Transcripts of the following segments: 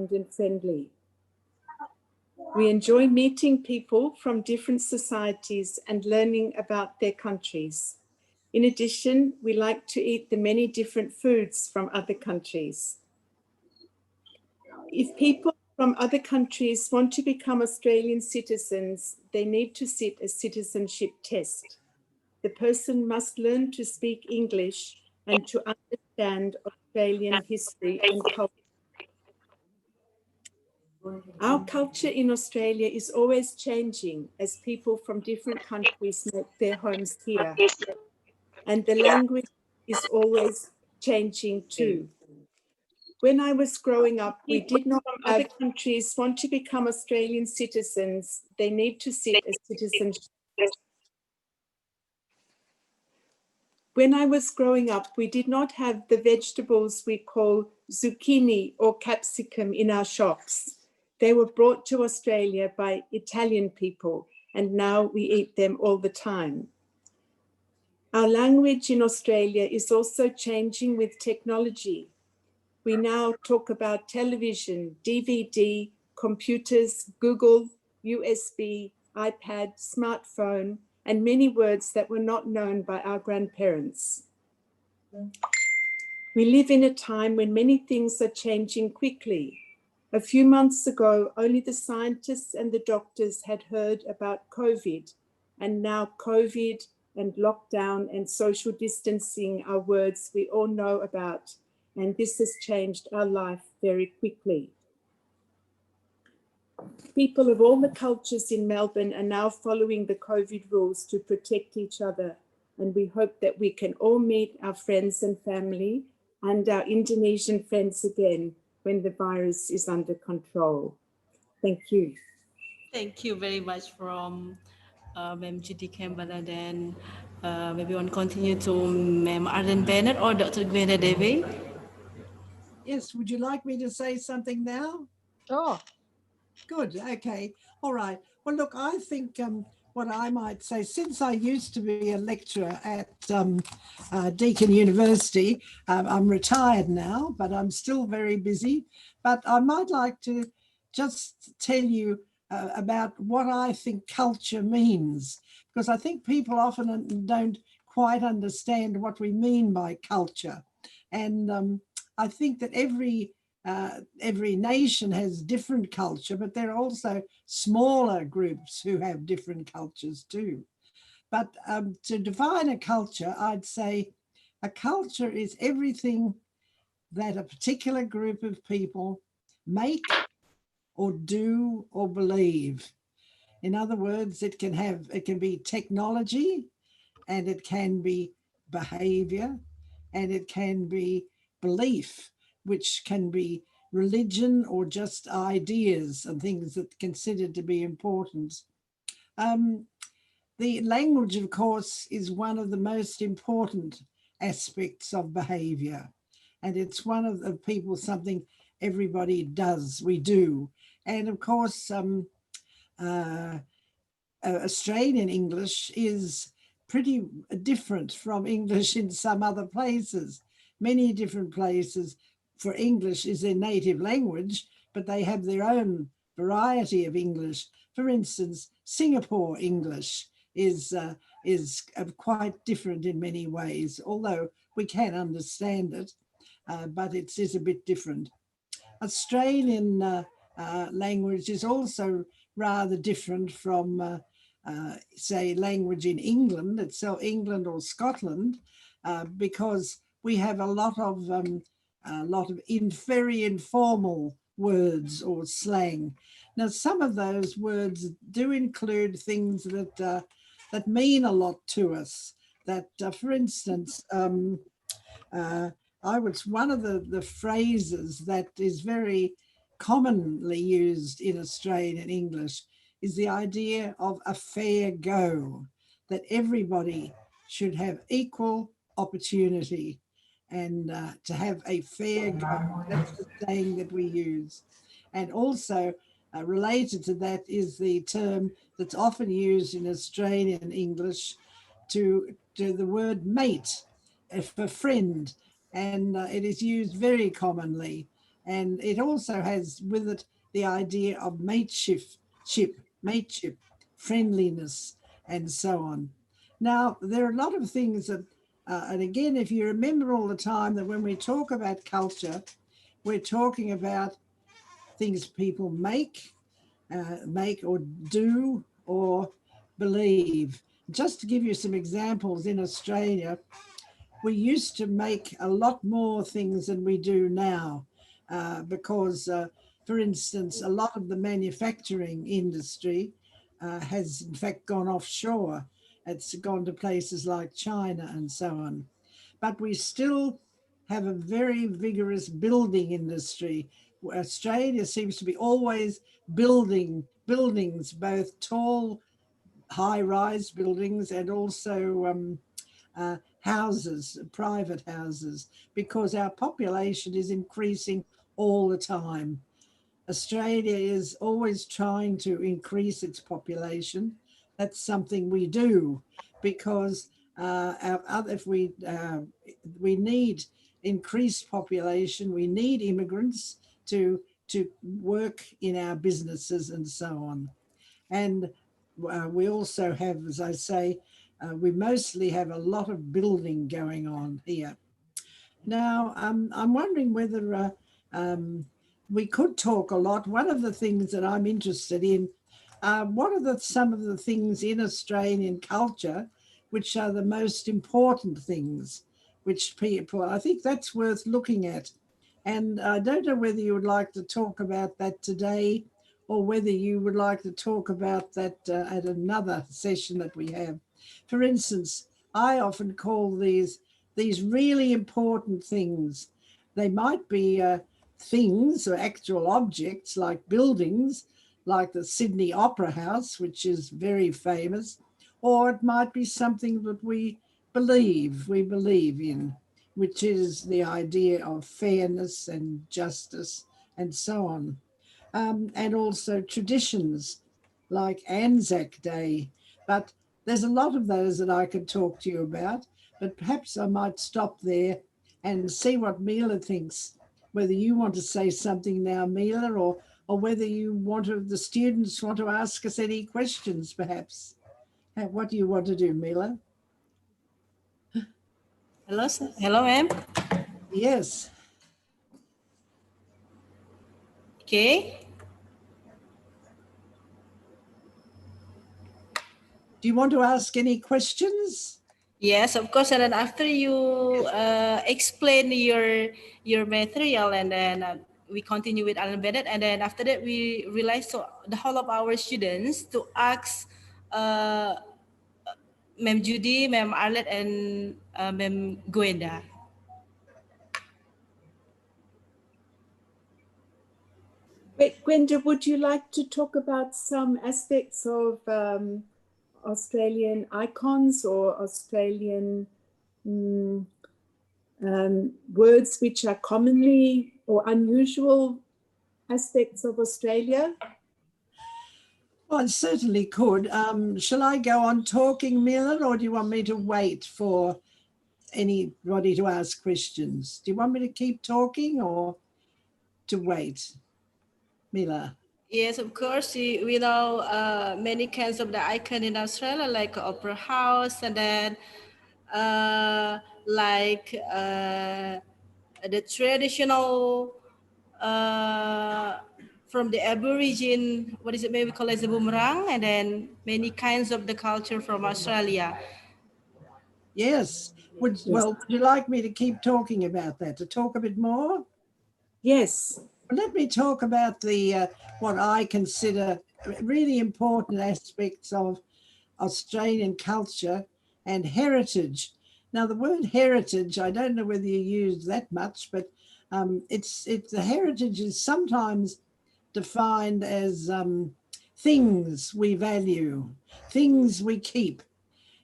kind and friendly. We enjoy meeting people from different societies and learning about their countries. In addition, we like to eat the many different foods from other countries. If people from other countries want to become Australian citizens, they need to sit a citizenship test. The person must learn to speak English and to understand Australian history and culture. Our culture in Australia is always changing as people from different countries make their homes here. And the language is always changing too. When I was growing up, we did not have other countries want to become Australian citizens. They need to sit a citizenship. When I was growing up, we did not have the vegetables we call zucchini or capsicum in our shops. They were brought to Australia by Italian people, and now we eat them all the time. Our language in Australia is also changing with technology. We now talk about television, DVD, computers, Google, USB, iPad, smartphone, and many words that were not known by our grandparents. We live in a time when many things are changing quickly. A few months ago, only the scientists and the doctors had heard about COVID, and now COVID and lockdown and social distancing are words we all know about, and this has changed our life very quickly. People of all the cultures in Melbourne are now following the COVID rules to protect each other, and we hope that we can all meet our friends and family and our Indonesian friends again when the virus is under control. Thank you. Thank you very much from Ma'am Judy Campbell. Then maybe want to continue to Ma'am Arden Bennett or Dr. Gwenda Devi. Yes, would you like me to say something now? Oh, good. Okay. All right. Well, look, I think what I might say, since I used to be a lecturer at Deakin University, I'm retired now, but I'm still very busy. But I might like to just tell you about what I think culture means, because I think people often don't quite understand what we mean by culture. And I think that every nation has different culture, but there are also smaller groups who have different cultures too. But to define a culture, I'd say a culture is everything that a particular group of people make or do or believe. In other words, it can be technology, and it can be behavior, and it can be belief, which can be religion or just ideas and things that are considered to be important. The language, of course, is one of the most important aspects of behavior. And it's one of the people, something everybody does, we do. And of course, Australian English is pretty different from English in some other places. Many different places, for English is their native language, but they have their own variety of English. For instance, Singapore English is quite different in many ways, although we can understand it, but it is a bit different. Australian language is also rather different from, say, language in England, itself, England or Scotland, because we have a lot of very informal words or slang. Now, some of those words do include things that mean a lot to us. That, for instance, one of the phrases that is very commonly used in Australian English is the idea of a fair go, that everybody should have equal opportunity and to have a fair go. That's the saying that we use. And also related to that is the term that's often used in Australian English to the word mate, for friend. And it is used very commonly. And it also has with it the idea of mateship, friendliness, and so on. Now, there are a lot of things that, and again, if you remember all the time that when we talk about culture, we're talking about things people make or do or believe. Just to give you some examples, in Australia, we used to make a lot more things than we do now because, for instance, a lot of the manufacturing industry has in fact gone offshore. It's gone to places like China and so on. But we still have a very vigorous building industry. Australia seems to be always building buildings, both tall, high-rise buildings and also houses, private houses, because our population is increasing all the time. Australia is always trying to increase its population. That's something we do because if we need increased population, we need immigrants to work in our businesses and so on. And we also have, as I say, we mostly have a lot of building going on here. Now, I'm wondering whether we could talk a lot. One of the things that I'm interested in, what are some of the things in Australian culture which are the most important things, which people, I think that's worth looking at. And I don't know whether you would like to talk about that today or whether you would like to talk about that at another session that we have. For instance, I often call these really important things. They might be things or actual objects like buildings, like the Sydney Opera House, which is very famous, or it might be something that we believe in, which is the idea of fairness and justice and so on. And also traditions like Anzac Day. But there's a lot of those that I could talk to you about, but perhaps I might stop there and see what Mila thinks, whether you want to say something now, Mila, or whether you want to, the students want to ask us any questions, perhaps. What do you want to do, Mila? Hello, sir. Hello, ma'am. Yes. Okay. Do you want to ask any questions? Yes, of course. And then after you explain your material, and then we continue with Alan Bennett, and then after that we realize so the whole of our students to ask Ma'am Judy, Ma'am Arlette, and Ma'am Gwenda. Gwenda, would you like to talk about some aspects of Australian icons or Australian words which are commonly or unusual aspects of Australia? Well, I certainly could. Shall I go on talking, Mila, or do you want me to wait for anybody to ask questions? Do you want me to keep talking or to wait, Mila? Yes, of course. We know many kinds of the icon in Australia, like Opera House, and then the traditional from the Aborigine, what is it, maybe called as a boomerang, and then many kinds of the culture from Australia. Yes. Would you like me to keep talking about that, to talk a bit more? Yes. Well, let me talk about the what I consider really important aspects of Australian culture and heritage. Now, the word heritage, I don't know whether you use that much, but it's the heritage is sometimes defined as things we value, things we keep.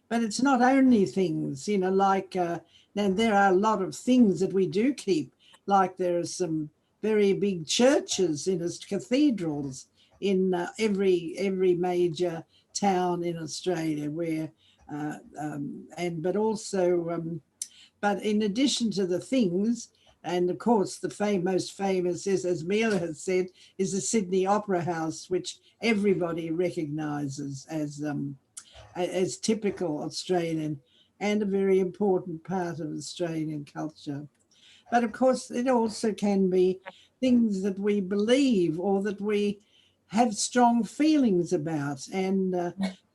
But it's not only things, like, and there are a lot of things that we do keep, like there are some very big churches in cathedrals in every major town in Australia where, but in addition to the things, And of course, the most famous is, as Mila has said, is the Sydney Opera House, which everybody recognises as typical Australian and a very important part of Australian culture. But of course, it also can be things that we believe or that we have strong feelings about. And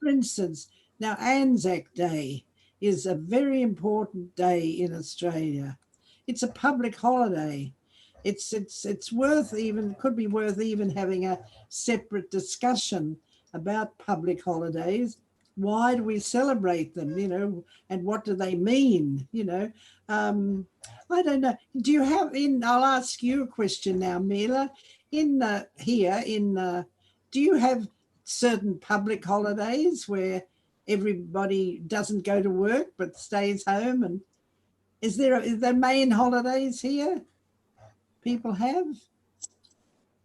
for instance, now Anzac Day is a very important day in Australia. It's a public holiday. It's worth even, could be worth even having a separate discussion about public holidays. Why do we celebrate them, and what do they mean, I don't know. Do you have I'll ask you a question now, Mila. Do you have certain public holidays where everybody doesn't go to work but stays home? And is there main holidays here people have?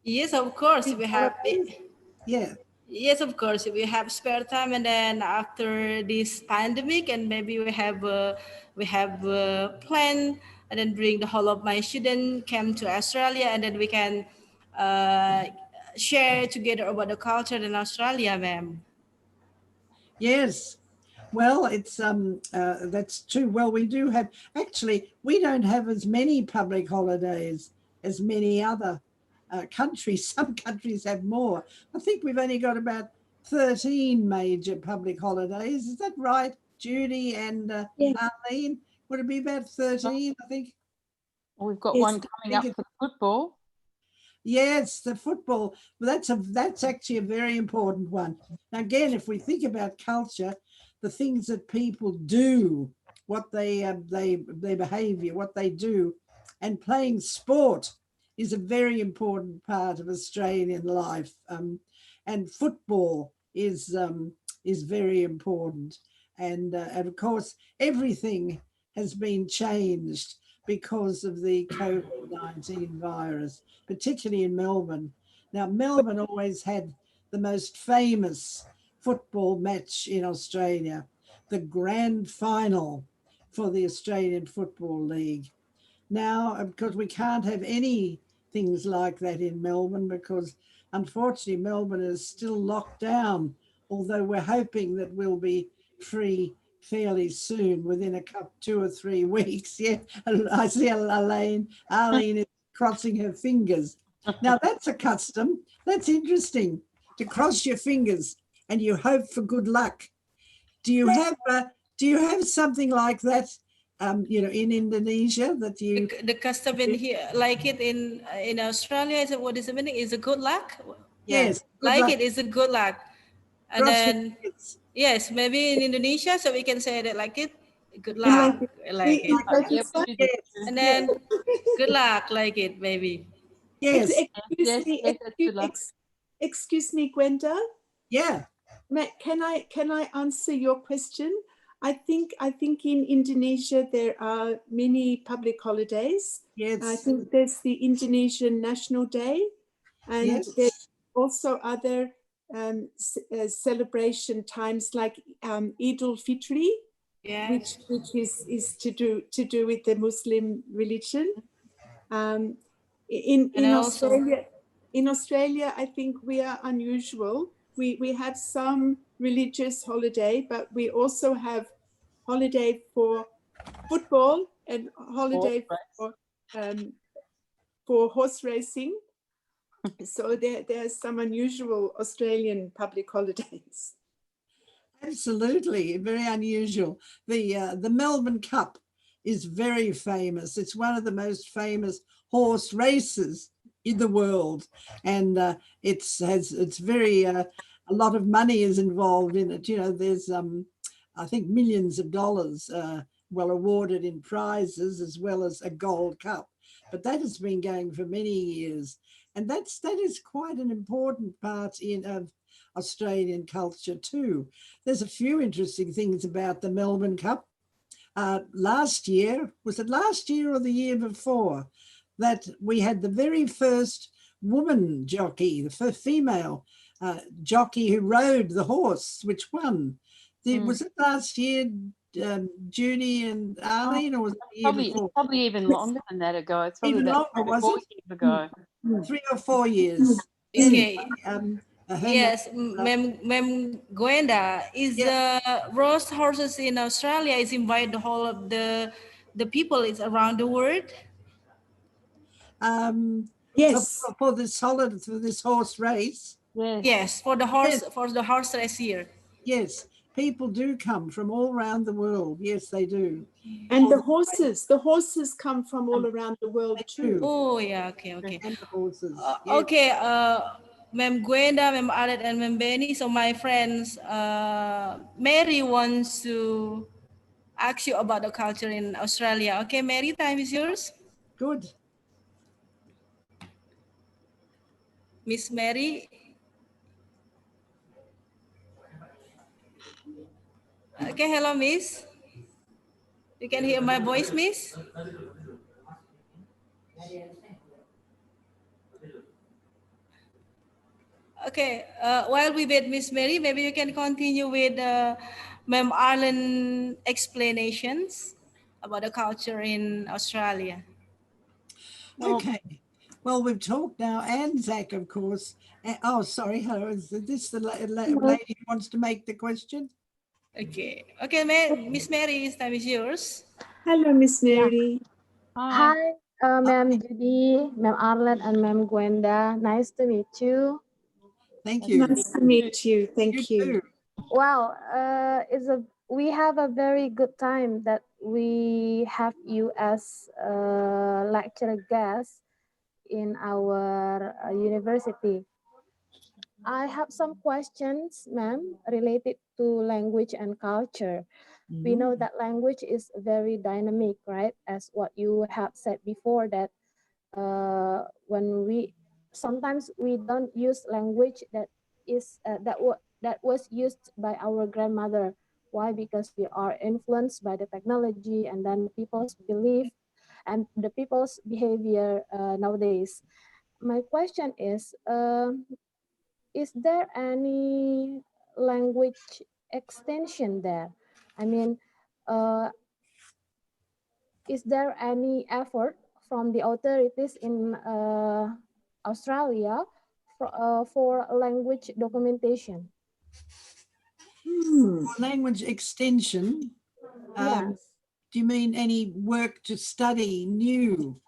Yes, of course we have. Yeah. Yes, of course we have spare time, and then after this pandemic, and maybe we have a plan, and then bring the whole of my students came to Australia, and then we can uh, share together about the culture in Australia, ma'am. Yes. Well, it's that's true. Well, we do have, actually, we don't have as many public holidays as many other countries. Some countries have more. I think we've only got about 13 major public holidays. Is that right, Judy and Yes. Arlene? Would it be about 13, I think? Well, we've got Yes, one coming up for football. Yes, the football. Well, that's actually a very important one. Now, again, if we think about culture, the things that people do, what their behaviour, what they do, and playing sport is a very important part of Australian life. And football is very important. And of course, everything has been changed because of the COVID-19 virus, particularly in Melbourne. Now, Melbourne always had the most famous football match in Australia, the grand final for the Australian Football League. Now, of course, we can't have any things like that in Melbourne because, unfortunately, Melbourne is still locked down, although we're hoping that we'll be free fairly soon, within 2 or 3 weeks. Yeah, I see Arlene is crossing her fingers. Now, that's a custom. That's interesting, to cross your fingers and you hope for good luck. Do you have something like that, in Indonesia that you? The custom in here, like it in Australia, is what is the meaning? Is a good luck? Yes, good like luck. it is a good luck. And Cross your then fingers. yes, maybe in Indonesia, so we can say that like it, good I luck, like it. like We- it. like Yeah, it's we like- do Yes, this. And then good luck, like it, maybe. yes, Excuse me, yes, that's good luck. excuse me, Gwenda. yeah. Can I answer your question? I think in Indonesia there are many public holidays. Yes. I think there's the Indonesian National Day, and Yes. there's also other celebration times like Eid al-Fitr, Yes. which is to do with the Muslim religion. And In also- Australia, I think we are unusual. We have some religious holiday, but we also have holiday for football and holiday for horse racing. So there are some unusual Australian public holidays. Absolutely, very unusual. The Melbourne Cup is very famous. It's one of the most famous horse races in the world, and it's very a lot of money is involved in it. There's I think millions of dollars well awarded in prizes, as well as a gold cup. But that has been going for many years, and that is quite an important part of Australian culture too. There's a few interesting things about the Melbourne Cup. Last year, was it last year or the year before, that we had the very first woman jockey, the first female jockey who rode the horse, which won. Was it last year, Judy and Arlene, or was it a year Probably, before? it's probably even longer than that ago. It's probably Even about longer, was 4 it? years ago. 3 or 4 years. Okay. Yes, Yes, Ma'am Gwenda, is Yeah. the roast horses in Australia is invite the whole of the people is around the world? Yes, for this horse race. Yes. Yes, for the horse race here. Yes, people do come from all around the world. Yes, they do. and the horses come from all around the world They too. do. Oh yeah, okay. And the horses. Yes. Okay, Ma'am Gwenda, Ma'am Alet, and Ma'am Benny. So my friends, Mary wants to ask you about the culture in Australia. Okay, Mary, time is yours. Good. Miss Mary. Okay, hello, Miss. You can hear my voice, Miss? Okay, while we wait, Miss Mary, maybe you can continue with Ma'am Arlen explanations about the culture in Australia. Okay. Well, we've talked now, and Zach, of course. Oh, sorry. Hello. Is this the lady who wants to make the question? Okay, Miss Mary, this time is yours. Hello, Miss Mary. Hi. Hi, Ma'am Judy, Ma'am Arlette, and Ma'am Gwenda. Nice to meet you. Thank you. Nice to meet you. Thank you. Too. Wow, we have a very good time that we have you as a lecturer guest in our university. I have some questions, ma'am, related to language and culture. We know that language is very dynamic, right? As what you have said before, that when we sometimes we don't use language that was used by our grandmother. Why? Because we are influenced by the technology and then people's belief and the people's behavior nowadays. My question is there any language extension there? I mean, is there any effort from the authorities in Australia for language documentation? Language extension. Yes. Do you mean any work to study new?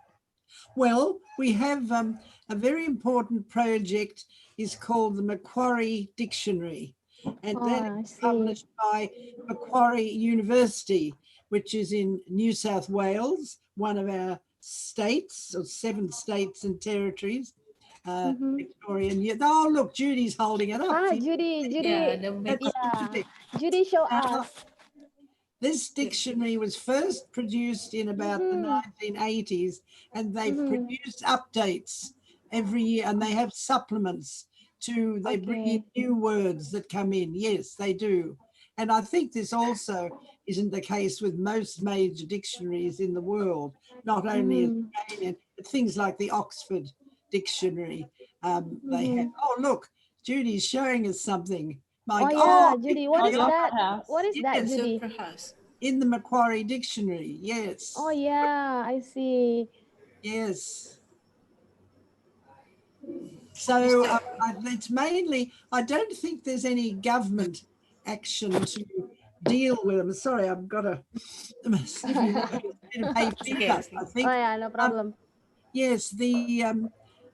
Well, we have a very important project is called the Macquarie Dictionary, and that is published by Macquarie University, which is in New South Wales, one of our states, or 7 states and territories. Victoria. Oh, look, Judy's holding it up. Judy. Yeah, Judy, show us. This dictionary was first produced in about the 1980s, and they've produced updates every year, and they have supplements to, they bring in new words that come in. Yes, they do. And I think this also isn't the case with most major dictionaries in the world, not only Australian, but things like the Oxford Dictionary. They have, oh, look, Judy's showing us something. Judy, what is that? What is that, Judy? In the Macquarie Dictionary, yes. Oh, yeah, I see. Yes. So it's mainly, I don't think there's any government action to deal with them. Sorry, I've got a sniffing a bit of hay fever, I think. Oh, yeah, no problem. Yes,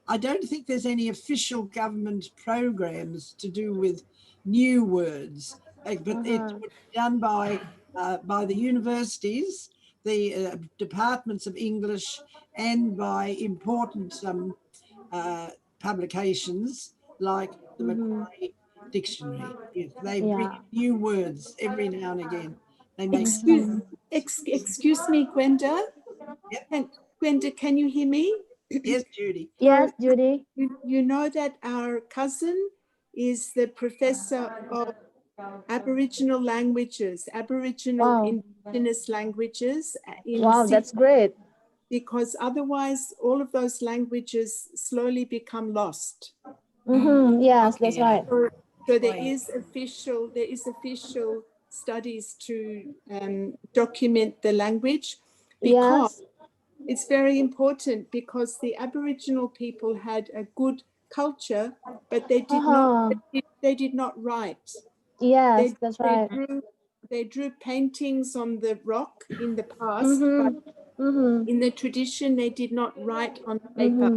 I don't think there's any official government programs to do with new words, but it would be done by the universities, the departments of English, and by important publications like the Macquarie Dictionary. Yes, they bring new words every now and again. They make Excuse me, Gwenda. Yep. Gwenda, can you hear me? Yes, Judy. Yes, Judy. You know that our cousin is the professor of Aboriginal languages, Indigenous languages. Wow, that's great. Because otherwise, all of those languages slowly become lost. Yes, that's right. So there is official studies to document the language, because Yes. it's very important, because the Aboriginal people had a good culture, but they did not they did not write. Yes, that's right. They drew paintings on the rock in the past, but in the tradition they did not write on paper.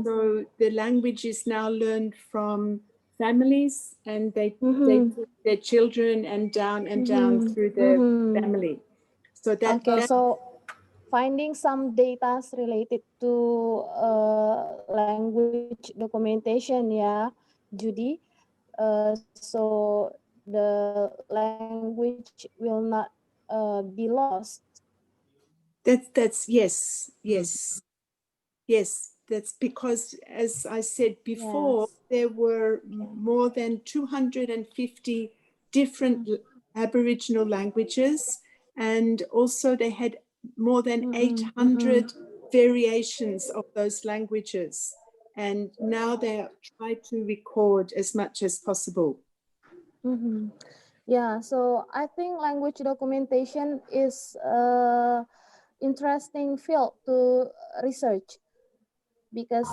So the language is now learned from families, and they teach their children and down through the family. So Okay, so finding some data related to language documentation, yeah, Judy. So the language will not be lost. that's yes. That's because, as I said before, Yes. there were more than 250 different Aboriginal languages, and also they had more than 800 variations of those languages. And now they try to record as much as possible. Yeah, so I think language documentation is interesting field to research, because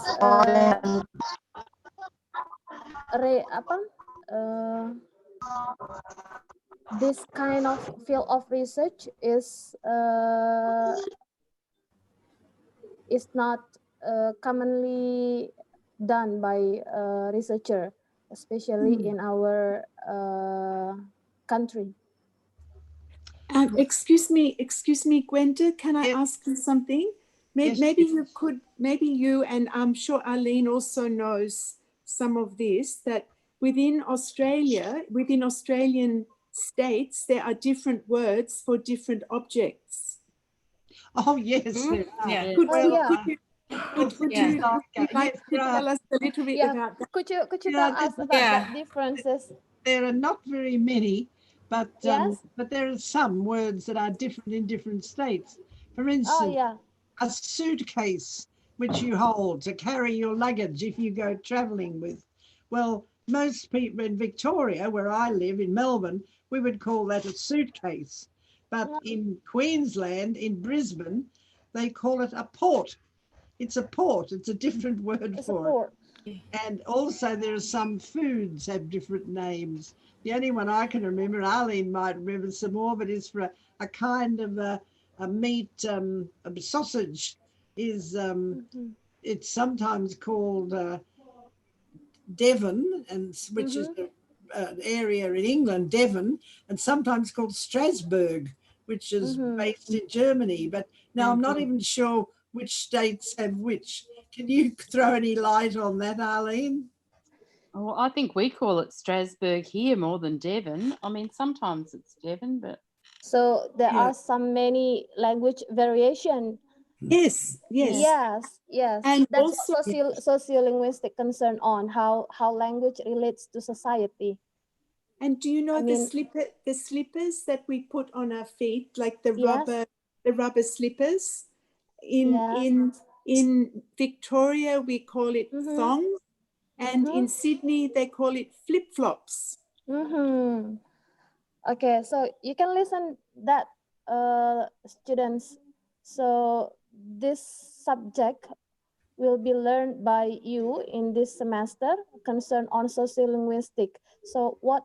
this kind of field of research is not commonly done by researcher, especially in our country. Excuse me, Gwenda, can I ask you something? Maybe you could, maybe you, and I'm sure Arlene also knows some of this, that within Australia, within Australian states, there are different words for different objects. Oh, yes. Yeah. Could you Yeah. like to tell us a little bit about that? Could you tell us about that differences? There are not very many, but Yes. but there are some words that are different in different states. For instance, a suitcase which you hold to carry your luggage if you go travelling with. Well, most people in Victoria, where I live in Melbourne, we would call that a suitcase. But in Queensland, in Brisbane, they call it a port. It's a port. It's a different word for it. And also there are some foods have different names. The only one I can remember, Arlene might remember some more, but is for a kind of a meat, a sausage is, it's sometimes called Devon, and which is an area in England, Devon, and sometimes called Strasbourg, which is based in Germany. But now I'm not even sure which states have which. Can you throw any light on that, Arlene? Well, I think we call it Strasbourg here more than Devon. I mean, sometimes it's Devon, but... So there are some many language variation. Yes. And that's also sociolinguistic concern on how language relates to society. And do you know the slippers that we put on our feet, like the rubber slippers? In Victoria we call it thongs, and in Sydney they call it flip-flops. Okay, so you can listen that students. So this subject will be learned by you in this semester, concern on sociolinguistic. So what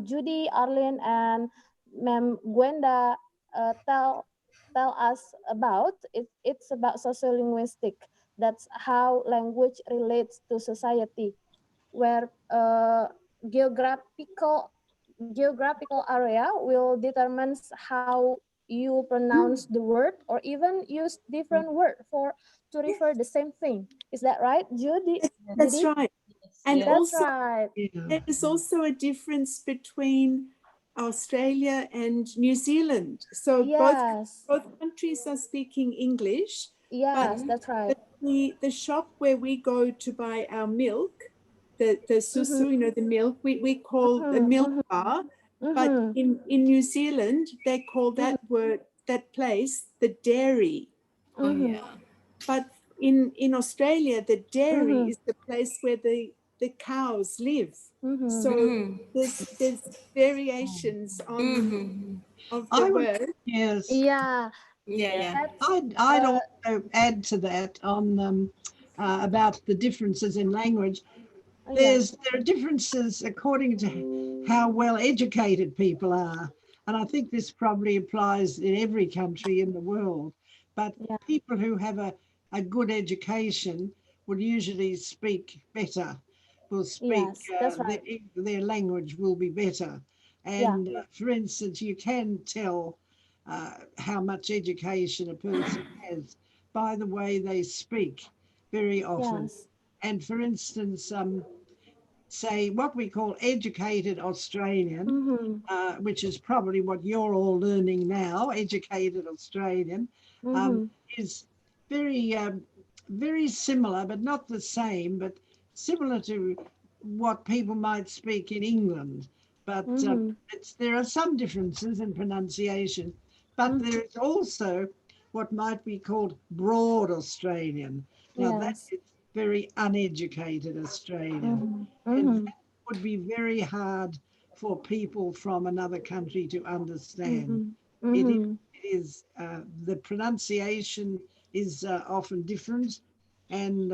Judy, Arlene, and Ma'am Gwenda tell us about, it's about sociolinguistic. That's how language relates to society, where geographical area will determine how you pronounce the word, or even use different word to refer the same thing. Is that right, Judy? That's right. And that's also, right. There's also a difference between Australia and New Zealand. So both countries are speaking English. Yes, that's right. The shop where we go to buy our milk, the susu, you know, the milk, we call the milk bar. But in New Zealand, they call that place the dairy. But in Australia, the dairy is the place where the the cows live. Mhm. So Mhm. there's variations on Mhm. of I the would, word. yes. Yeah, Yeah, yeah. that's I'd also add to that on about the differences in language. yeah, There are differences according to how well educated people are. And I think this probably applies in every country in the world. But yeah, people who have a good education will usually speak better, will speak, yes, that's right. their language will be better. Yeah, And for instance, you can tell how much education a person has by the way they speak very often. yes. And for instance, say what we call educated Australian, Mm-hmm. which is probably what you're all learning now, educated Australian, Mm-hmm. is very, very similar, but not the same, but similar to what people might speak in England. But Mm-hmm. there are some differences in pronunciation, but Mm-hmm. there is also what might be called broad Australian. Now that Yes. is very uneducated Australian. Mm-hmm. And Mm-hmm. that would be very hard for people from another country to understand. Mm-hmm. It is, Mm-hmm. the pronunciation is often different, and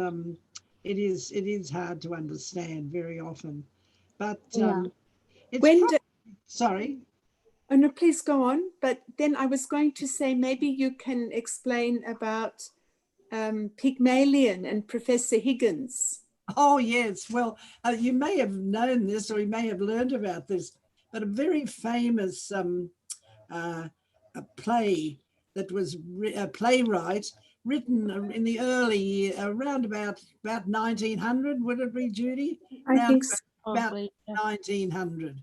it is hard to understand very often. But Yeah. it's When probably, sorry. oh no, please go on. But then I was going to say maybe you can explain about Pygmalion and Professor Higgins. Oh, yes. Well, you may have known this or you may have learned about this, but a very famous a play that was a playwright written in the early, around about 1900, would it be, Judy? I Around think so. about Probably. Yeah. 1900,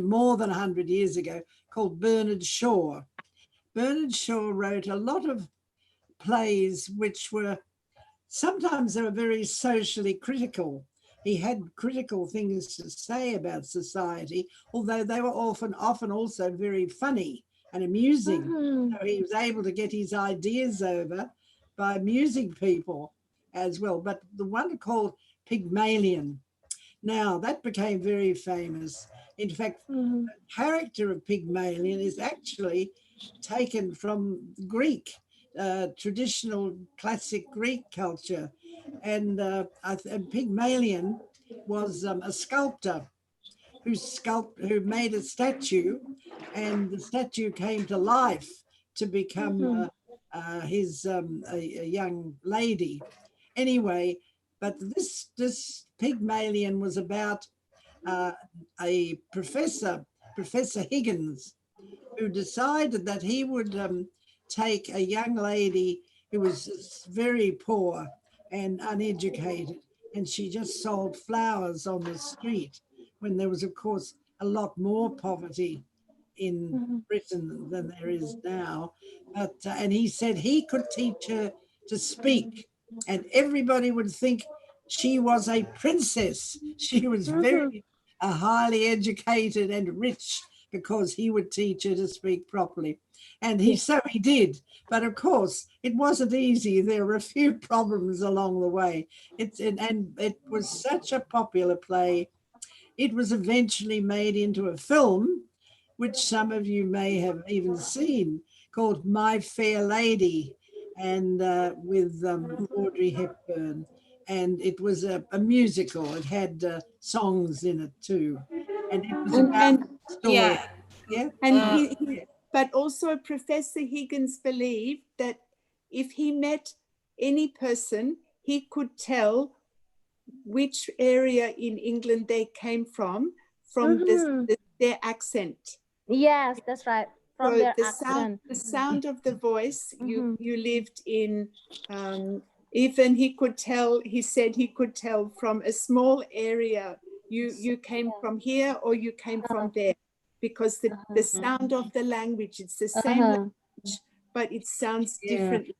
more than 100 years ago, called Bernard Shaw. Bernard Shaw wrote a lot of plays which were, sometimes they were very socially critical. He had critical things to say about society, although they were often also very funny and amusing. Mm-hmm. So he was able to get his ideas over by amusing people as well. But the one called Pygmalion, now that became very famous. In fact, Mm-hmm. the character of Pygmalion is actually taken from Greek, traditional classic Greek culture. And Pygmalion was a sculptor who made a statue, and the statue came to life to become Mm-hmm. his a young lady. Anyway, but this Pygmalion was about a Professor Higgins, who decided that he would take a young lady who was very poor and uneducated, and she just sold flowers on the street when there was, of course, a lot more poverty in Mm-hmm. Britain than there is now. But and he said he could teach her to speak, and everybody would think she was a princess. She was Mm-hmm. very highly educated and rich because he would teach her to speak properly. And Yeah. so he did. But of course, it wasn't easy. There were a few problems along the way. And it was such a popular play. It was eventually made into a film, which some of you may have even seen, called My Fair Lady, and with Audrey Hepburn. And it was a musical. It had songs in it too. And it was about And the story. Yeah. Yeah. but also Professor Higgins believed that if he met any person, he could tell which area in England they came from Mm-hmm. their accent. Yes, that's right. From So their accent. the sound of the voice, Mm-hmm. you lived in. Even he could tell. He said he could tell from a small area. You came from here or you came from there, because the sound of the language, it's the same Uh-huh. language, but it sounds Yeah. differently.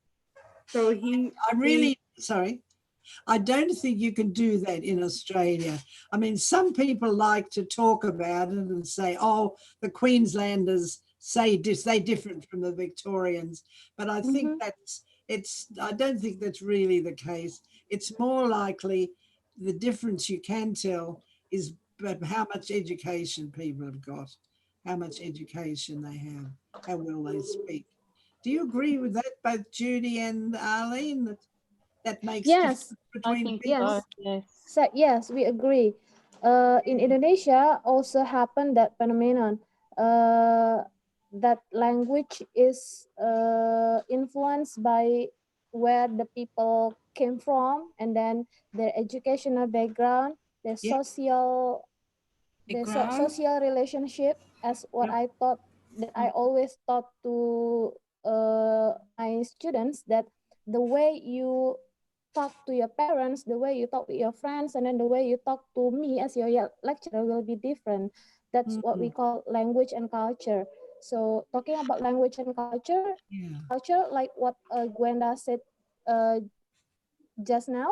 So I don't think you can do that in Australia. I mean, some people like to talk about it and say, oh, the Queenslanders say they different from the Victorians. But I think Mm-hmm. I don't think that's really the case. It's more likely the difference you can tell is how much education people have got, how much education they have, how well they speak. Do you agree with that, both Judy and Arlene, that that makes Yes, difference I between think people? so. yes. Yes. So yes, we agree. In Indonesia, also happened that phenomenon. That language is influenced by where the people came from, and then their educational background, their Yeah. Background. social relationship, as what Yep. I thought, that I always taught to my students, that the way you talk to your parents, the way you talk to your friends, and then the way you talk to me as your lecturer will be different. That's what we call language and culture. So talking about language and Yeah. culture, like what Gwenda said uh, just now,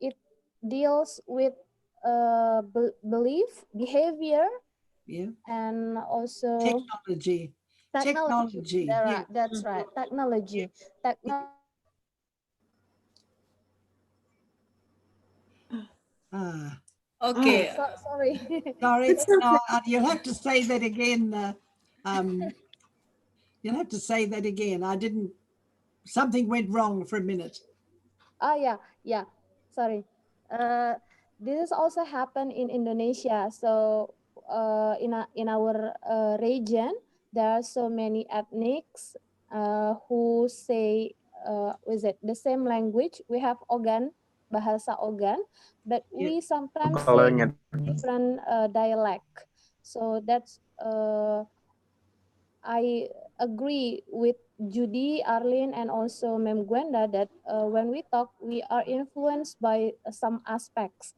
it deals with belief, behavior, Yeah. and also Technology. technology. Technology. Yeah. That's right. Technology. Ah, Okay. Sorry. sorry. It's No, okay. you'll have to say that again. Um, you'll have to say that again. I didn't. Something went wrong for a minute. Oh yeah. Sorry. Uh, this is also happened in Indonesia. So in our region, there are so many ethnics who say is it the same language. We have Ogan, bahasa Ogan, but Yeah. we sometimes say different dialect. So that's I agree with Judy, Arlene, and also Mem Gwenda that when we talk, we are influenced by some aspects.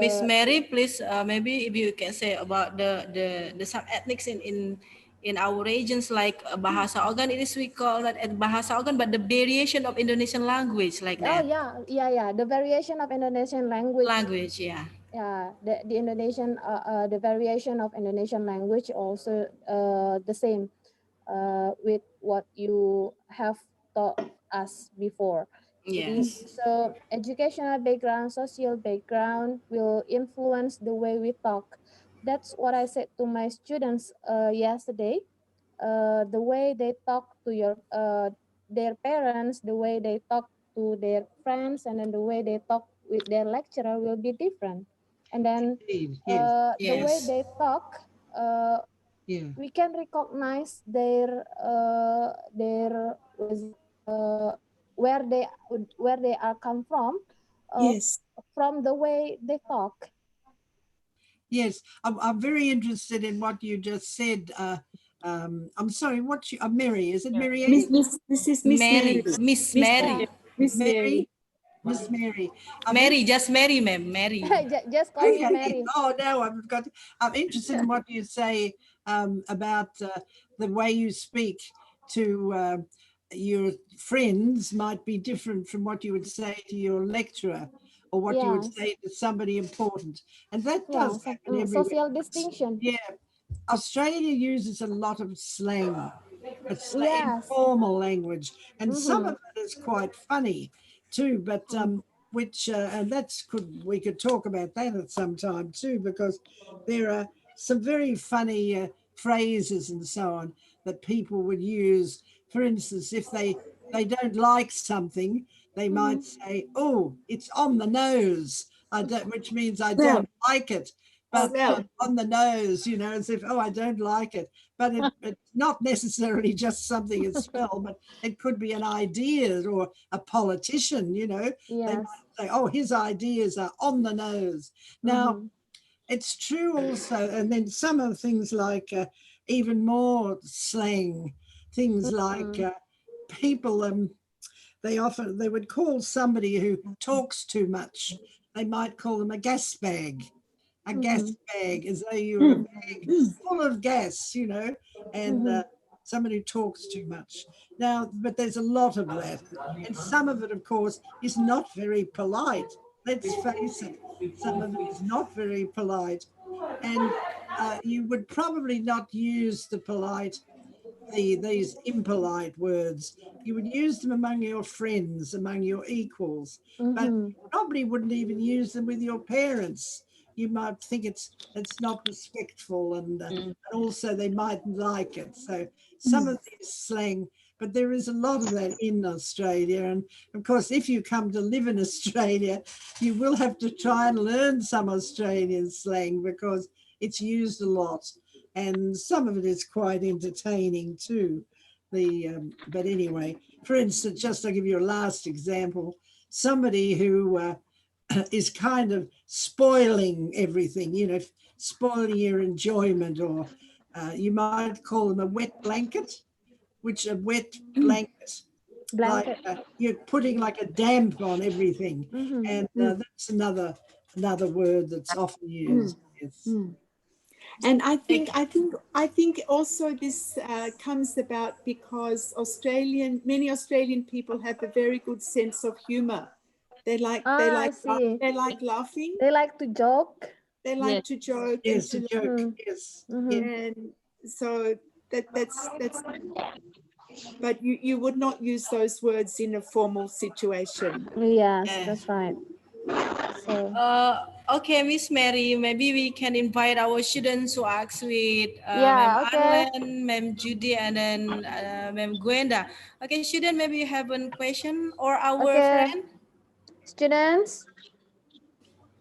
Miss The Mary, please, maybe if you can say about the some ethnics in our regions, like Bahasa Ogan, it is we call that Bahasa Ogan, but the variation of Indonesian language like oh that. yeah, the variation of Indonesian language. Language, yeah. Yeah, the Indonesian the variation of Indonesian language also the same with what you have taught us before. Jadi, Yes. so educational background, social background will influence the way we talk. That's what I said to my students yesterday. The way they talk to their parents, the way they talk to their friends, and then the way they talk with their lecturer will be different. And then Indeed. Yes. the way Yes. they talk, Yeah. we can recognize their was it, where they are come uh, Yes. from the way they talk. Yes. I'm very interested in what you just said. I'm sorry. What's you? Mary? Is it Mary Ann? This is Miss Mary, Mary. Miss Miss Mary. Yeah, Miss Mary. Mary. Miss Mary. I'm Mary, just Mary, ma'am, Mary. just call me okay. Mary. Oh no, I'm interested in what you say about the way you speak to your friends might be different from what you would say to your lecturer or what you would Yes, say to somebody important, and that yeah, does happen everywhere. social distinction. Yeah, Australia uses a lot of slang. It's the Yes. informal language, and some Mm-hmm. of it is quite funny too. But which and that's we could talk about that at some time too, because there are some very funny phrases and so on that people would use. For instance, if they don't like something, they might say, "Oh, it's on the nose," which means I Smell. don't like it. But Smell. on the nose, as if, oh, I don't like it. But it's not necessarily just something it's smell, but it could be an idea or a politician, they Yes. might say, oh, his ideas are on the nose. Now, Mm-hmm. it's true also, and then some of the things like even more slang, things like people, they would call somebody who talks too much, they might call them a gas bag. A gas Mm-hmm. bag, as though you're a bag full of gas, and Mm-hmm. somebody who talks too much. Now, but there's a lot of that. And some of it, of course, is not very polite. Let's face it, some of it is not very polite. And you would probably not use the polite these impolite words. You would use them among your friends, among your equals, but you probably wouldn't even use them with your parents. You might think it's not respectful, and also they mightn't like it. So some of these slang, but there is a lot of that in Australia. And of course, if you come to live in Australia, you will have to try and learn some Australian slang because it's used a lot. And some of it is quite entertaining too. But anyway, for instance, just I'll give you a last example. Somebody who is kind of spoiling everything, you know, spoiling your enjoyment, or you might call them a wet blanket, which a wet blanket, Blanket. like you're putting like a damp on everything. And that's another word that's often used. Yes. And I think also this comes about because many Australian people have a very good sense of humor. They like laughing. They like to joke. They like to joke. Yes, and a joke. Yes. and so that's. But you would not use those words in a formal situation. Yes, that's right. So. Okay, Miss Mary, maybe we can invite our students to ask with Yeah, Ma'am okay. Arlen, Ma'am Judy, and then Ma'am Gwenda. Okay, student, maybe you have a question or our friend? Students,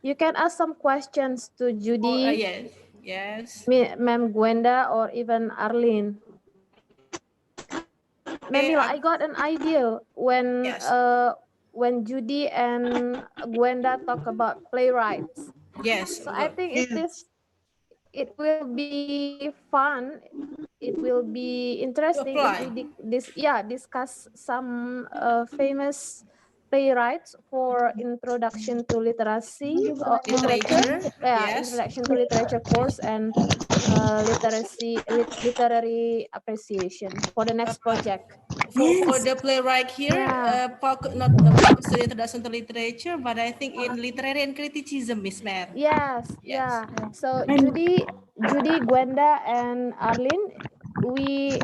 you can ask some questions to Judy, yes, Ma'am Gwenda, or even Arlene. Maybe I got an idea when Judy and Gwenda talk about playwrights. Yes. So I think it will be fun. It will be interesting if we discuss some famous playwrights for introduction to literacy or literature. Introduction to literature course and literary appreciation for the next project. For the playwright here, not focus to introduction to literature, but I think in literary and criticism, Miss Mary. Yes. So Judy, Gwenda, and Arlene, we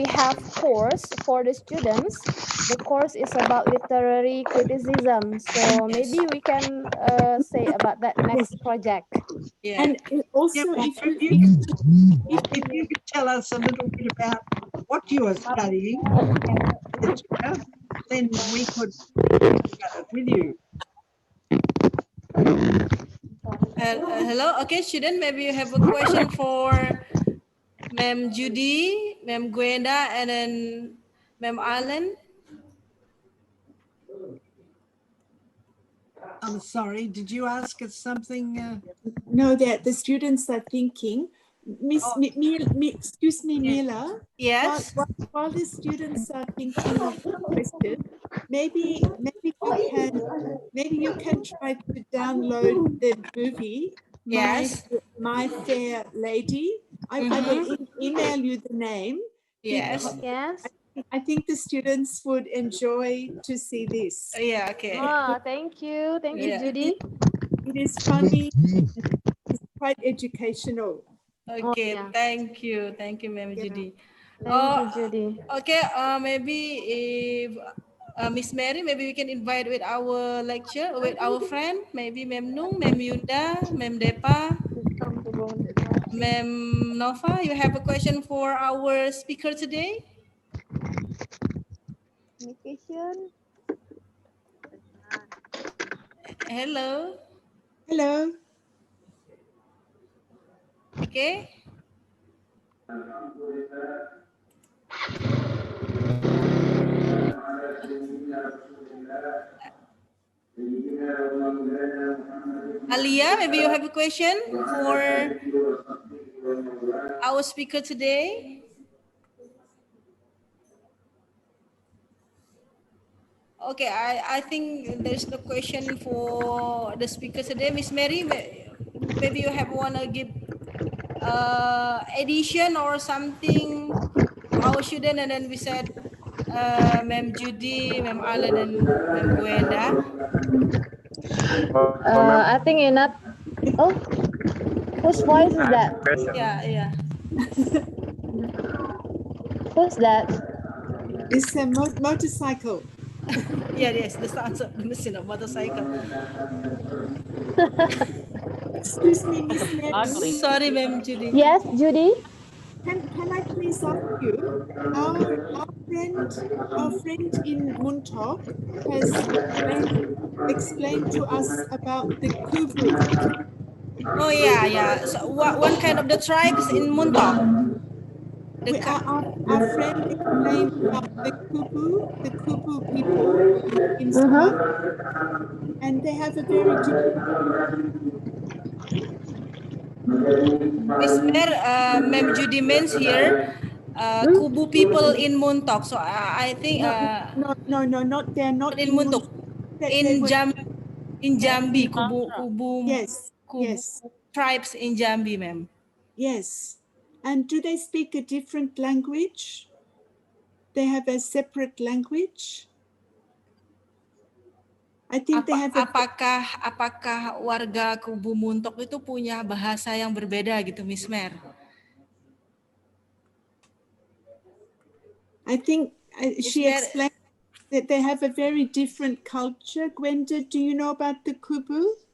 have course for the students. The course is about literary criticism. So maybe we can say about that next project. Yeah. And also, if you could tell us a little bit about what you are studying, then we could talk about it with you. Hello, okay, student, maybe you have a question for Ma'am Judy, Ma'am Gwenda, and then Ma'am Allen. I'm sorry, did you ask us something? No, that the students are thinking. Excuse me, Mila. Yes. While the students are thinking of the question, maybe you can try to download the movie. Yes. My Fair Lady. I will email you the name. Yes. I think the students would enjoy to see this. Yeah, okay. Oh, thank you, Judy. It is funny. It's quite educational. Okay, thank you, Ma'am Judy. Thank you, Judy. Okay, maybe if Miss Mary, maybe we can invite with our lecture, with our friend, maybe Ma'am Nung, Ma'am Yunda, Ma'am Depa, Ma'am Nova. You have a question for our speaker today? Communication. Hello. Hello. Okay. Alia, maybe you have a question for our speaker today? Okay, I think there's no question for the speaker today. Miss Mary, maybe you have want to give addition or something to our student, and then we said Ma'am Judy, Ma'am Allen, and Ma'am Gwenda. I think you're not. Oh, whose voice is that? Yeah. What's that? It's a motorcycle. Yeah, yes, the sounds of the machine of motorcycle. Excuse me, Miss Mary. Ugly. Sorry, Ma'am Judy. Yes, Judy. Can I please ask you? Our friend in Muntok has explained to us about the Kubu. Oh yeah, yeah. So what one kind of the tribes in Muntok? Our friend explained about the Kubu people in Uh-huh. Somalia, and they have a very different. Miss Mer, Ma'am Judy means here, Kubu people in Muntok. So I think No, not they're not in in Muntok, They in were Jambi, Sumatra. Kubu tribes in Jambi, ma'am. Yes. And do they speak a different language? They have a separate language? I think they have Apakah warga Kubu Muntok itu punya bahasa yang berbeda gitu, Miss Mer? I think she Mer, explained that they have a very different culture. Gwenda, do you know about the Kubu?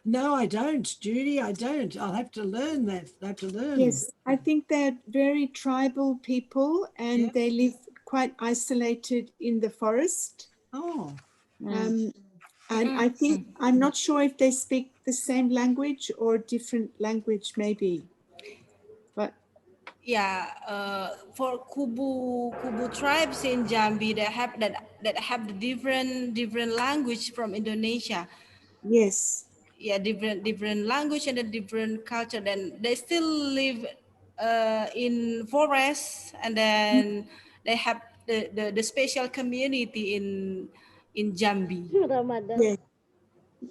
No, I don't, Judy. I don't. I'll have to learn that. I have to learn. Yes, I think they're very tribal people and they live quite isolated in the forest. Oh. And I think, I'm not sure if they speak the same language or different language maybe. But yeah, for Kubu tribes in Jambi that have the different language from Indonesia. yes. Yeah, different language and a different culture. Then they still live in forests, and then they have the special community in Jambi. Yes.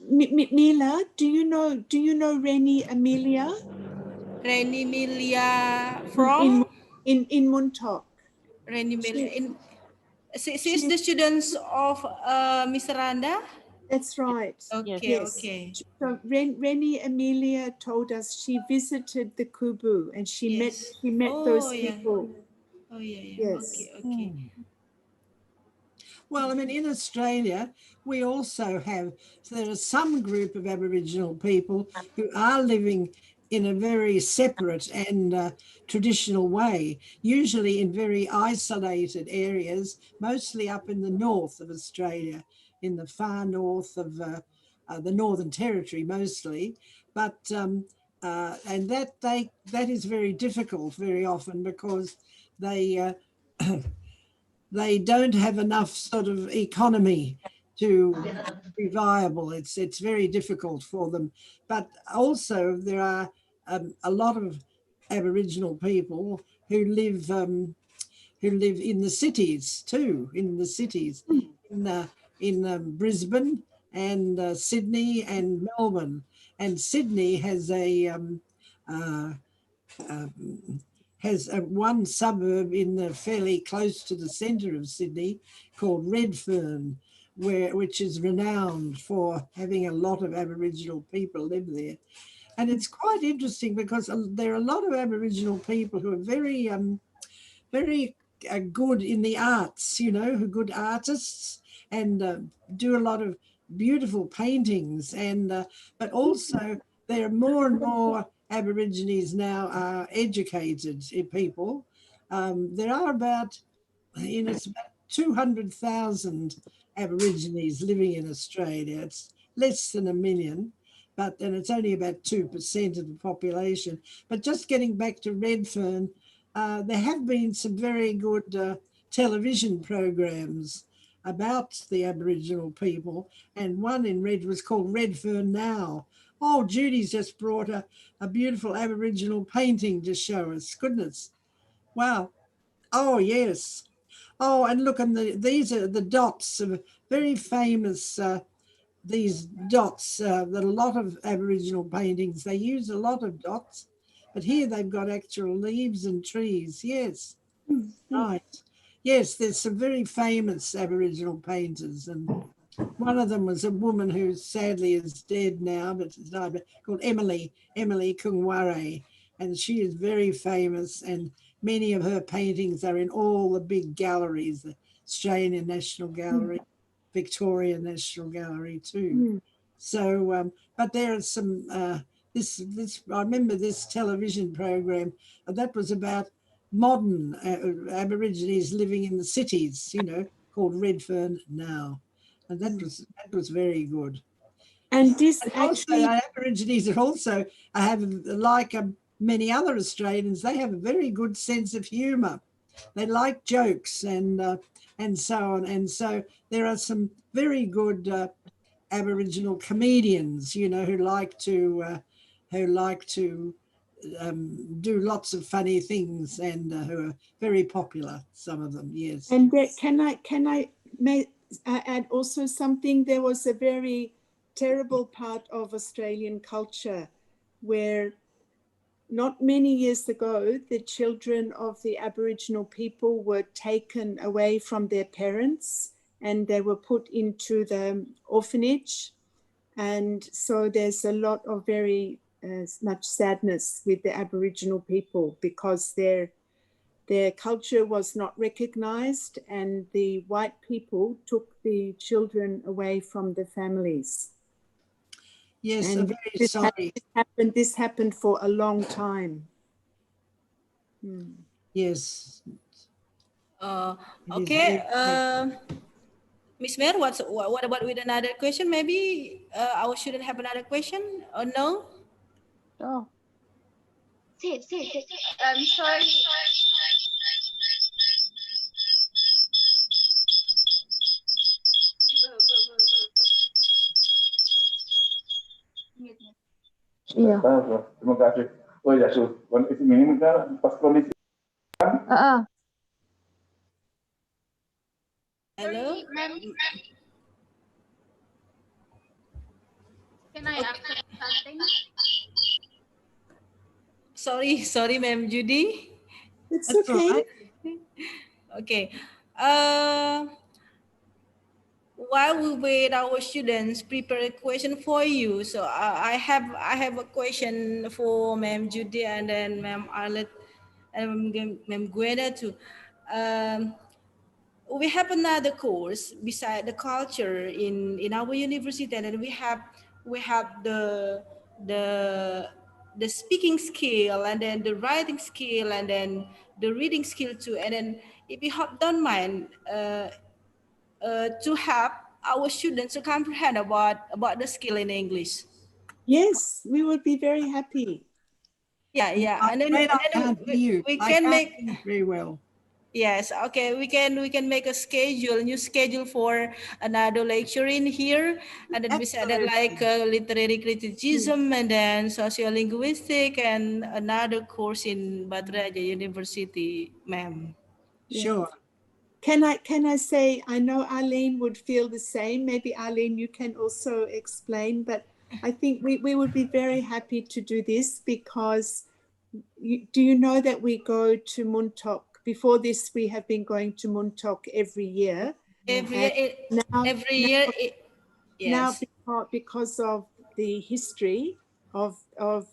Mila, do you know Reni Amelia? Reni Milia from In Muntok. Reni Milia. She's the students of Miss Randa. That's right. Okay, yes. okay. So Reni Amelia told us she visited the Kubu and she met those people. Oh yeah. Yes. Okay. Well, I mean, in Australia, we also have, so there are some group of Aboriginal people who are living in a very separate and traditional way, usually in very isolated areas, mostly up in the north of Australia, in the far north of the Northern Territory mostly. But and that is very difficult very often because they they don't have enough sort of economy to be viable. It's very difficult for them. But also there are a lot of Aboriginal people who live in the cities too, in Brisbane and Sydney and Melbourne. And Sydney has one suburb fairly close to the centre of Sydney called Redfern, which is renowned for having a lot of Aboriginal people live there. And it's quite interesting because there are a lot of Aboriginal people who are very good in the arts, who are good artists and do a lot of beautiful paintings. But also there are more and more Aborigines now are educated people. There are about 200,000 Aborigines living in Australia. It's less than 1 million, and it's only about 2% of the population. But just getting back to Redfern, there have been some very good television programs about the Aboriginal people, and one in was called Redfern Now. Oh, Judy's just brought a beautiful Aboriginal painting to show us. Goodness. Wow. Oh, yes. Oh, and look, and these are the dots of very famous, these dots that a lot of Aboriginal paintings, they use a lot of dots, but here they've got actual leaves and trees. Yes. Right. Yes, there's some very famous Aboriginal painters, and one of them was a woman who sadly is dead now, but it's died, called Emily Kungware, and she is very famous, and many of her paintings are in all the big galleries, the Australian National Gallery, Victoria National Gallery too. So, but there are some, this I remember this television program that was about modern Aborigines living in the cities, you know, called Redfern Now. And that was very good. And this And also, actually, Aborigines are also have, like many other Australians, they have a very good sense of humour. They like jokes and so on. And so there are some very good Aboriginal comedians, you know, who like to do lots of funny things, and who are very popular. Some of them, yes. and there, can I add also something? There was a very terrible part of Australian culture where not many years ago, the children of the Aboriginal people were taken away from their parents and they were put into the orphanage. And so there's a lot of very much sadness with the Aboriginal people because their culture was not recognized and the white people took the children away from the families. Yes, And I'm very sorry. This happened for a long time. Yes. Okay. Miss Mer, what about with another question? Maybe our student have another question or no? Oh, I'm sorry. Iya. Terima kasih. Oh ya, ini kan pas kondisi. Hello. Ma'am. Can I ask something? Sorry, Ma'am Judy. It's That's okay. all right. Okay. While we wait, our students prepare a question for you. So I have a question for Ma'am Judy and then Ma'am Arlette and Ma'am Gwenda too. We have another course beside the culture in our university, and then we have the speaking skill, and then the writing skill, and then the reading skill too. And then if you don't mind to help our students to comprehend about the skill in English. Yes, we would be very happy. Yeah, I'm afraid I can't hear you. we I can can't make. hear you very well. Yes, okay. We can make a new schedule for another lecture in here, and then beside that, like literary criticism, and then sociolinguistic, and another course in Batraja University, ma'am. Sure. Can I say, I know Arlene would feel the same. Maybe Arlene, you can also explain, but I think we would be very happy to do this because do you know that we go to Muntok? Before this, we have been going to Muntok every year. Now, because of the history of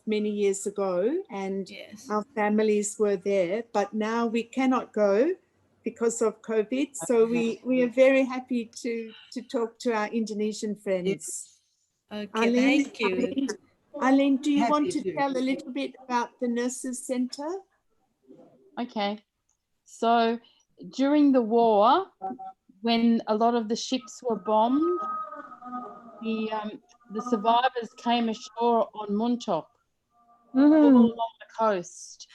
many years ago, and our families were there, but now we cannot go because of COVID. So we are very happy to talk to our Indonesian friends. Okay, Arlene, thank you. Arlene, do you want Happy to to. tell a little bit about the Nurses Centre? okay. So during the war, when a lot of the ships were bombed, the survivors came ashore on Muntok, all along the coast,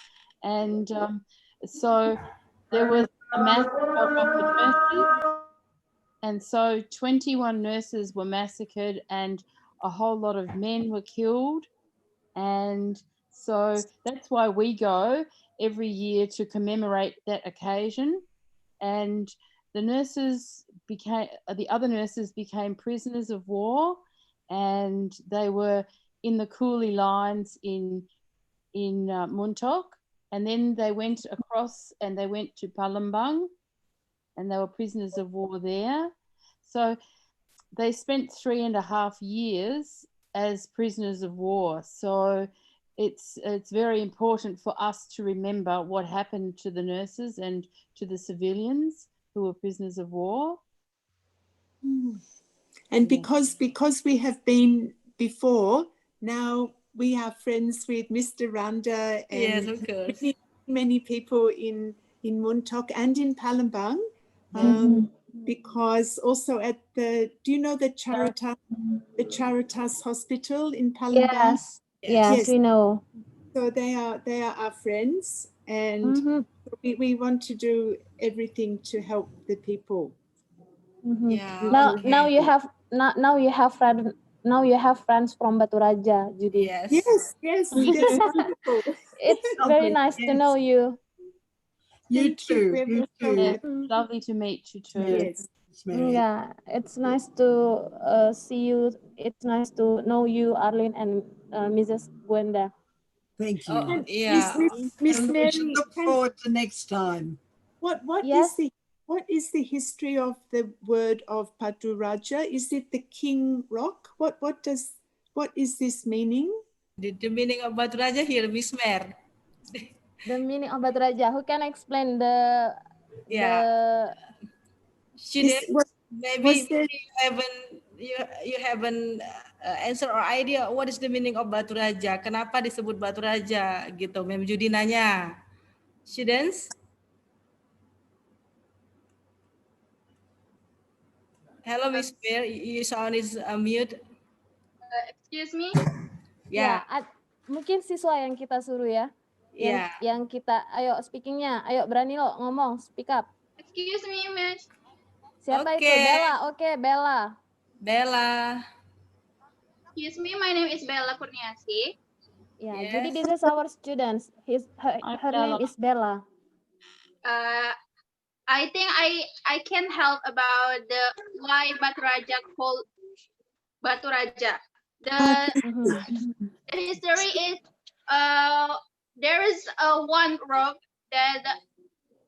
and so there was a massacre of the nurses, and so 21 nurses were massacred, and a whole lot of men were killed, and so that's why we go every year to commemorate that occasion. And the other nurses became prisoners of war, and they were in the coolie lines in Muntok, and then they went across and they went to Palembang, and they were prisoners of war there. So they spent 3.5 years as prisoners of war. So it's very important for us to remember what happened to the nurses and to the civilians who were prisoners of war. And because we have been before, now we are friends with Mr. Randa Yes, and of course. many people in Muntok and in Palembang. Because also at do you know the Charitas Hospital in Palembang? Yes, we know. So they are our friends, and we want to do everything to help the people. Yeah. Now you have friends from Batu Raja, Judy. Yes. Yes, that's wonderful. It's very nice to know you. You too. You too. It's lovely to meet you too. Yes. Yeah, it's nice to see you. It's nice to know you, Arlene and Mrs. Gwenda. Thank you. Oh, yeah. Miss And we Mary, should look forward to next time. what Yes. is the history of the word of Batu Raja? Is it the king rock? What is this meaning? The meaning of Batu Raja here, Miss Mer. The meaning of Batu Raja. Who can explain the Students, maybe there- you haven't answer or idea what is the meaning of Batu Raja? Kenapa disebut Batu Raja gitu? Mem Judy nanya. Students? Hello, Miss Mer. Your sound is mute. Excuse me. Yeah. Mungkin siswa yang kita suruh ya. Yang kita, ayo speakingnya, ayo berani lo ngomong, speak up. Excuse me, Miss. Siapa itu? Bella. Oke, Bella. Bella. Excuse me, my name is Bella Kurniasi. Yeah, Judy, this is our students. Her name is Bella. I think I can help about the why Batu Raja called Batu Raja. The history is there is one rock that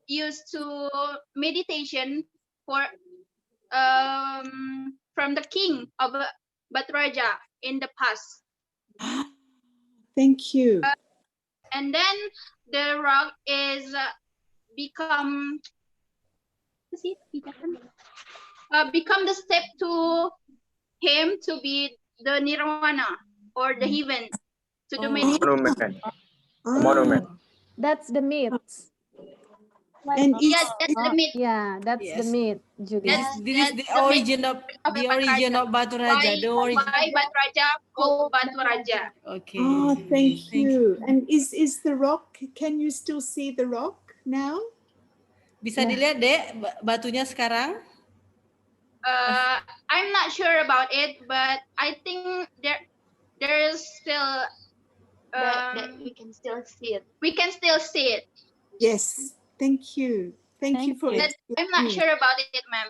used to meditation for from the king of Batu Raja in the past. Thank you. And then the rock is become the step to him to be the nirvana or the heaven to the meditation. Monument. That's the myth. And yes, that's the myth. Yeah, that's the myth, Judy. This is the origin of Batu Raja. Why Batu Raja called Batu Raja? Okay. Oh, thank you. And is the rock? Can you still see the rock now? Bisa dilihat deh batunya sekarang? I'm not sure about it, but I think there is still that we can still see it. We can still see it. Yes. Thank you. Thank you for. I'm not sure about it, ma'am.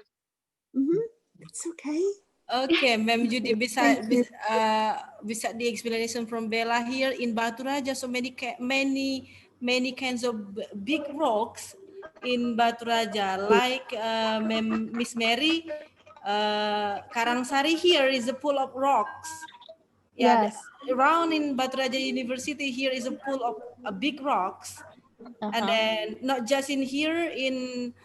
It's okay. Okay, Ma'am Judy, bisa the explanation from Bella here in Batu Raja. So many kinds of big rocks in Batu Raja, like Miss Mary, Karangsari here is a pool of rocks. Yeah, yes. Around in Batu Raja University here is a pool of big rocks. And then not just in here, in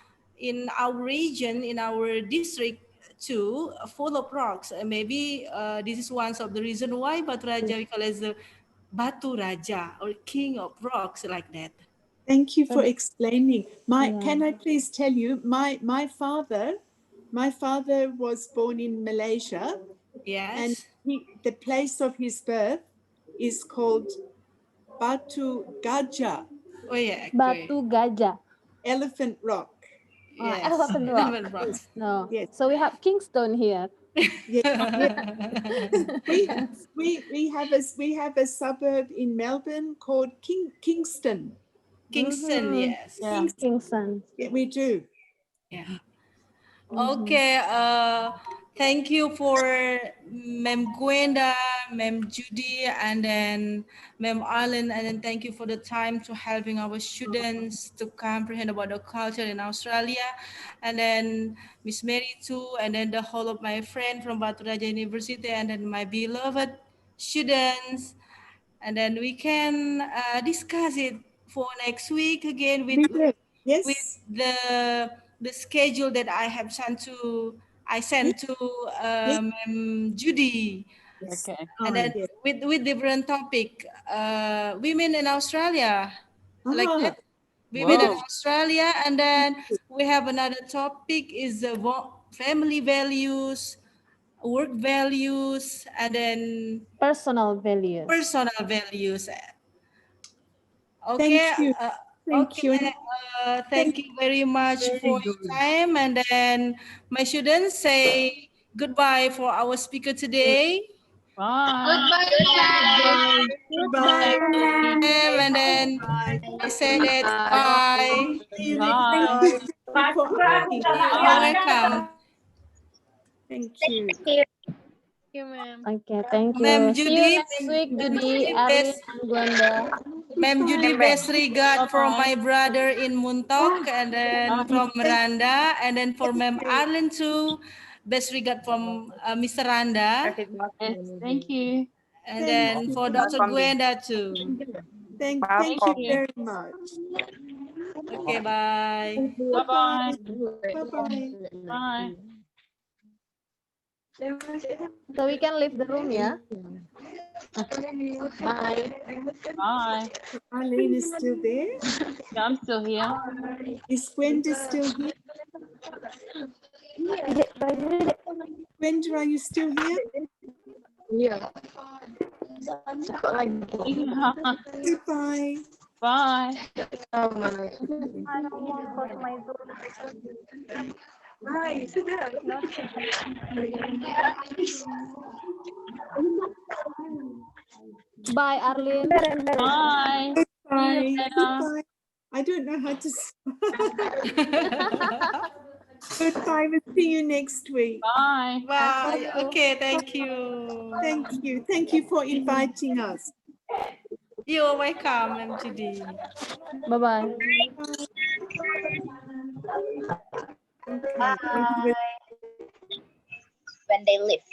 our region, in our district too, full of rocks. And maybe this is one of the reason why Batu Raja we call as the Batu Raja or king of rocks, like that. Thank you for explaining. Can I please tell you, my father was born in Malaysia. Yes. And the place of his birth is called Batu Gajah. Oh yeah. Batu Gajah. Elephant Rock. Yes. Elephant Rock. No. Yes. So we have Kingston here. We have a suburb in Melbourne called Kingston. Kingston, yes. Yeah. Kingston. Yeah, we do. Yeah. Okay. Thank you for Ma'am Gwenda, Ma'am Judy, and then Ma'am Arlen, and then thank you for the time to helping our students to comprehend about the culture in Australia, and then Miss Mary too, and then the whole of my friend from Batu Raja University, and then my beloved students. and then we can discuss it for next week again We will. Yes. with the schedule that I have sent to Ma'am Judy. Okay. And then yes. with different topic, women in Australia, like Ah, that. Women in Whoa. Australia, and then we have another topic is family values, work values, and then Personal values. personal values. thank Okay. you. Thank Okay. you. Thank you very much Very for good. your time. And then my students say goodbye for our speaker today. Bye. Goodbye, guys. Goodbye. And then Bye. I say that bye. See you Bye. next time. Thank you for asking. You're welcome. Thank you. Okay, thank Ma'am you. See you Judy, next week, Ma'am Judy, Judy, Arlene, best, and Gwanda. Ma'am Judy, best regard from Bye-bye. my brother in Muntok, and then from Miranda, and then for Ma'am Arlene too, best regard from Mr. Randa, Yes, thank you. and Thank then you. for Dr. Gwenda too. Thank Thank you you. very much. Okay, bye. Bye-bye. Bye-bye. Bye. So we can leave the room, yeah? Bye. Arlene is still there. Yeah, I'm still here. Is Gwenda still here? Gwenda, are you still here? Goodbye. Bye. Bye, Arlene. Bye. See you Bye. later. Goodbye. I don't know how to. Goodbye. We'll see you next week. Bye. Bye. Okay, thank you. Thank you. Thank you for inviting us. You're welcome, Ma'am Judy. Bye-bye. Okay. When they leave.